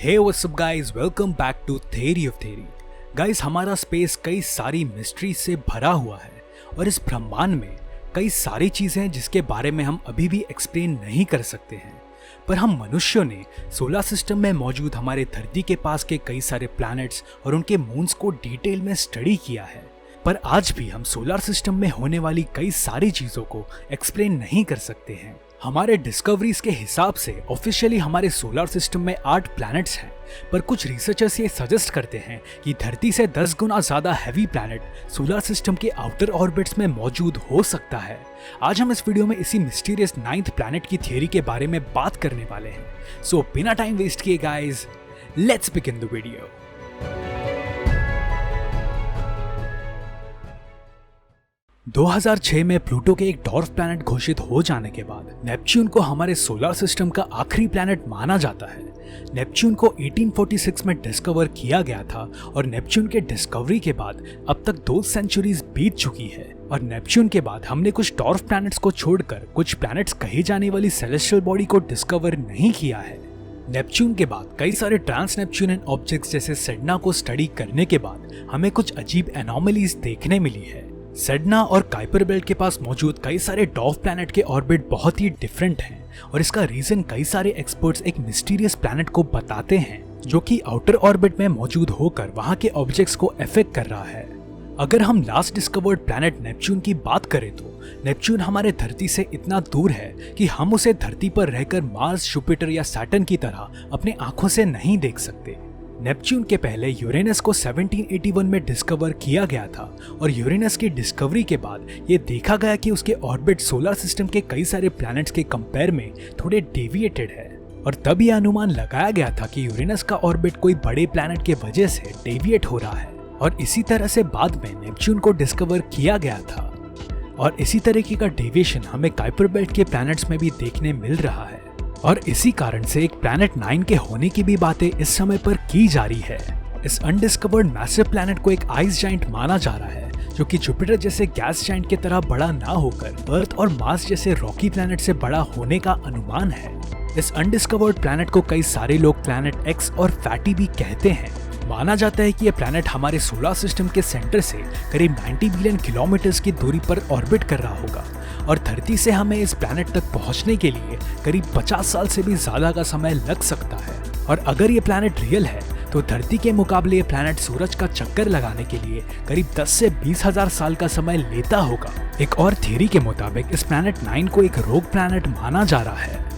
Hey what's up guys, welcome back to theory of theory. Guys, हमारा space कई सारी mystery से भरा हुआ है और इस ब्रह्मांड में कई सारी चीजें हैं जिसके बारे में हम अभी भी एक्सप्लेन नहीं कर सकते हैं। पर हम मनुष्यों ने सोलर सिस्टम में मौजूद हमारे धरती के पास के कई सारे प्लैनेट्स और उनके मून्स को डिटेल में स्टडी किया है। पर आज भी हम सोलर सिस्टम में होने वाली कई सारी चीजों को एक्सप्लेन नहीं कर सकते हैं। हमारे डिस्कवरीज के हिसाब से ऑफिशियली हमारे सोलर सिस्टम में 8 प्लैनेट्स हैं, पर कुछ रिसर्चर्स ये सजेस्ट करते हैं कि धरती से 10 गुना ज्यादा हैवी प्लैनेट सोलर सिस्टम के आउटर ऑर्बिट्स में मौजूद हो सकता है। आज हम इस वीडियो में इसी मिस्टीरियस 9th प्लैनेट की थियरी के बारे में बात करने वाले हैं। सो बिना टाइम वेस्ट किए guys, let's begin the video. – 2006 में प्लूटो के एक डॉर्फ प्लैनेट घोषित हो जाने के बाद नेपच्यून को हमारे सोलर सिस्टम का आखिरी प्लैनेट माना जाता है। नेपच्यून को 1846 में डिस्कवर किया गया था और नेपच्यून के डिस्कवरी के बाद अब तक 2 सेंचुरीज बीत चुकी है। और नेपच्यून के बाद हमने कुछ डॉर्फ प्लैनेट्स को छोड़कर कुछ प्लैनेट्स कही जाने वाली सेलेस्टियल बॉडी को डिस्कवर नहीं किया है। नेपच्यून के बाद कई सारे ट्रांस नेपच्यूनियन ऑब्जेक्ट्स जैसे सेडना को स्टडी करने के बाद हमें कुछ अजीब एनोमलीज देखने मिली है। सेडना और काइपर बेल्ट के पास मौजूद कई सारे डॉर्फ प्लैनेट के ऑर्बिट बहुत ही डिफरेंट हैं और इसका रीजन कई सारे एक्सपर्ट्स एक मिस्टीरियस प्लैनेट को बताते हैं जो कि आउटर ऑर्बिट में मौजूद होकर वहां के ऑब्जेक्ट्स को अफेक्ट कर रहा है। अगर हम लास्ट डिस्कवर्ड प्लैनेट नेपच्यून की बात करें तो नेपच्यून हमारे धरती से इतना दूर है कि हम उसे धरती पर रहकर मार्स, जुपिटर या सैटर्न की तरह अपनी आंखों से नहीं देख सकते। नेपच्यून के पहले यूरेनस को 1781 में डिस्कवर किया गया था और यूरेनस की डिस्कवरी के बाद ये देखा गया कि उसके ऑर्बिट सोलर सिस्टम के कई सारे प्लैनेट्स के कंपेयर में थोड़े डेविएटेड है और तब यह अनुमान लगाया गया था कि यूरेनस का ऑर्बिट कोई बड़े प्लैनेट के वजह से डेविएट हो रहा है। और इसी तरह से बाद में नेपच्यून को डिस्कवर किया गया था और इसी तरीके का डेविएशन हमें काइपर बेल्ट के प्लैनेट्स में भी देखने मिल रहा है। और इसी कारण से एक प्लैनेट 9 के होने की भी बातें इस समय पर की जा रही है। इस अनडिस्कवर्ड मैसिव प्लैनेट को एक आइस जाइंट माना जा रहा है जो कि जुपिटर जैसे गैस जाइंट की तरह बड़ा ना होकर अर्थ और मार्स जैसे रॉकी प्लैनेट से बड़ा होने का अनुमान है। इस अनडिस्कवर्ड प्लैनेट को कई सारे लोग प्लैनेट एक्स और फैटी भी कहते हैं। माना जाता है कि यह प्लैनेट हमारे सोलर सिस्टम के सेंटर से करीब 90 बिलियन किलोमीटर्स की दूरी पर ऑर्बिट कर रहा होगा और धरती से हमें इस प्लैनेट तक पहुंचने के लिए करीब 50 साल से भी ज्यादा का समय लग सकता है। और अगर ये प्लैनेट रियल है तो धरती के मुकाबले ये प्लैनेट सूरज का चक्कर लगाने के लिए करीब 10 से 20 हजार साल का समय लेता होगा। एक और थ्योरी के मुताबिक इस प्लैनेट 9 को एक रोग प्लैनेट माना जा रहा है।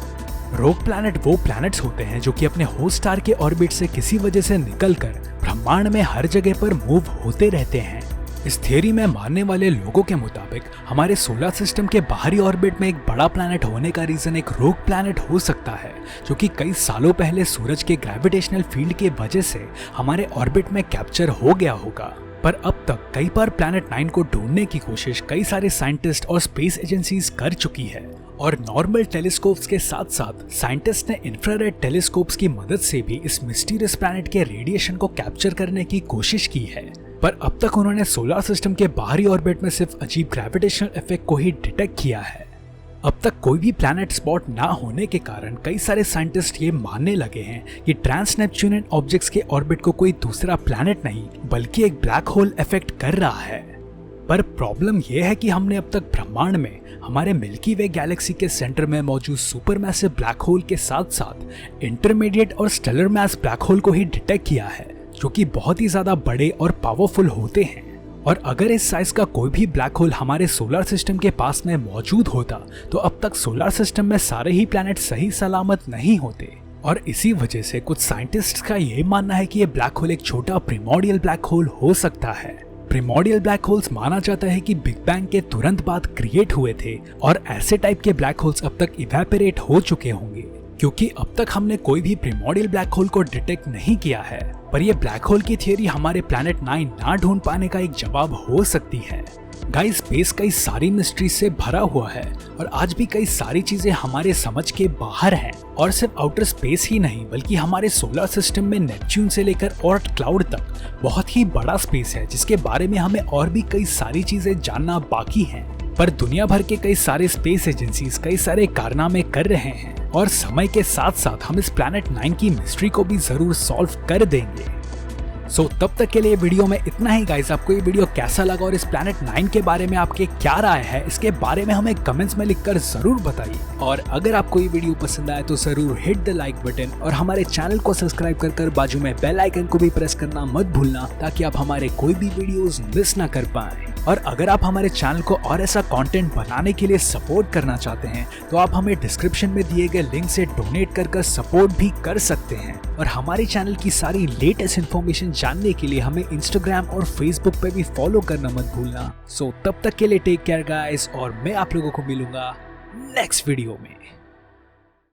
रोग प्लैनेट वो प्लैनेट्स होते हैं जो कि अपने होस्ट स्टार के ऑर्बिट से किसी वजह से निकलकर ब्रह्मांड में हर जगह पर मूव होते रहते हैं। इस थ्योरी में मानने वाले लोगों के मुताबिक हमारे सोलर सिस्टम के बाहरी ऑर्बिट में एक बड़ा प्लैनेट होने का रीजन एक रोग प्लैनेट हो सकता है जो कि कई सालों पहले सूरज के ग्रेविटेशनल फील्ड के वजह से हमारे ऑर्बिट में कैप्चर हो गया होगा। पर अब तक कई बार प्लैनेट 9 को ढूंढने की कोशिश कई सारे साइंटिस्ट और स्पेस एजेंसीज कर चुकी है और नॉर्मल टेलीस्कोप्स के साथ साथ साइंटिस्ट ने इंफ्रारेड टेलीस्कोप्स की मदद से भी इस मिस्टीरियस प्लैनेट के रेडिएशन को कैप्चर करने की कोशिश की है। पर अब तक उन्होंने सोलर सिस्टम के बाहरी ऑर्बिट में सिर्फ अजीब ग्रेविटेशनल इफेक्ट को ही डिटेक्ट किया है। अब तक कोई भी प्लैनेट स्पॉट ना होने के कारण कई सारे साइंटिस्ट ये मानने लगे हैं कि ट्रांस नेपच्यूनियन ऑब्जेक्ट्स के ऑर्बिट को कोई दूसरा प्लैनेट नहीं बल्कि एक ब्लैक होल इफेक्ट कर रहा है। पर प्रॉब्लम यह है कि हमने अब तक ब्रह्मांड में हमारे मिल्की वे गैलेक्सी के सेंटर में मौजूद सुपरमैसिव ब्लैक होल के साथ साथ इंटरमीडिएट और स्टेलर मैस ब्लैक होल को ही डिटेक्ट किया है जो कि बहुत ही ज्यादा बड़े और पावरफुल होते हैं। और अगर इस साइज का कोई भी ब्लैक होल हमारे सोलर सिस्टम के पास में मौजूद होता तो अब तक सोलर सिस्टम में सारे ही प्लैनेट सही सलामत नहीं होते। और इसी वजह से कुछ साइंटिस्ट्स का ये मानना है कि ये ब्लैक होल एक छोटा प्रिमोर्डियल ब्लैक होल हो सकता है। प्रिमोर्डियल ब्लैक होल्स माना जाता है कि बिग बैंग के तुरंत बाद क्रिएट हुए थे और ऐसे टाइप के ब्लैक होल्स अब तक इवेपोरेट हो चुके होंगे क्योंकि अब तक हमने कोई भी प्रिमोर्डियल ब्लैक होल को डिटेक्ट नहीं किया है। पर यह ब्लैक होल की थियरी हमारे प्लैनेट 9 ना ढूंढ पाने का एक जवाब हो सकती है। गाइस, स्पेस कई सारी मिस्ट्री से भरा हुआ है और आज भी कई सारी चीजें हमारे समझ के बाहर हैं। और सिर्फ आउटर स्पेस ही नहीं बल्कि हमारे सोलर सिस्टम में नेपच्यून से लेकर ऑर्ट क्लाउड तक बहुत ही बड़ा स्पेस है जिसके बारे में हमें और भी कई सारी चीजें जानना बाकी हैं। पर दुनिया भर के कई सारे स्पेस एजेंसीज कई सारे कारनामे कर रहे हैं और समय के साथ साथ हम इस प्लैनेट 9 की मिस्ट्री को भी जरूर सॉल्व कर देंगे। सो तब तक के लिए वीडियो में इतना ही गाइस। आपको ये वीडियो कैसा लगा और इस प्लैनेट 9 के बारे में आपके क्या राय है, इसके बारे में हमें कमेंट्स में लिखकर जरूर बताइए। और अगर आपको ये वीडियो पसंद आए तो जरूर हिट द लाइक बटन और हमारे चैनल को सब्सक्राइब कर बाजू में बेल आइकन को भी प्रेस करना मत भूलना, ताकि आप हमारे कोई भी वीडियोस मिस ना कर पाएं। और अगर आप हमारे चैनल को और ऐसा कंटेंट बनाने के लिए सपोर्ट करना चाहते हैं तो आप हमें डिस्क्रिप्शन में दिए गए लिंक से डोनेट कर सपोर्ट भी कर सकते हैं। और हमारे चैनल की सारी लेटेस्ट इन्फॉर्मेशन जानने के लिए हमें इंस्टाग्राम और फेसबुक पे भी फॉलो करना मत भूलना। सो तब तक के लिए टेक केयर गाइस, और मैं आप लोगों को मिलूंगा नेक्स्ट वीडियो में।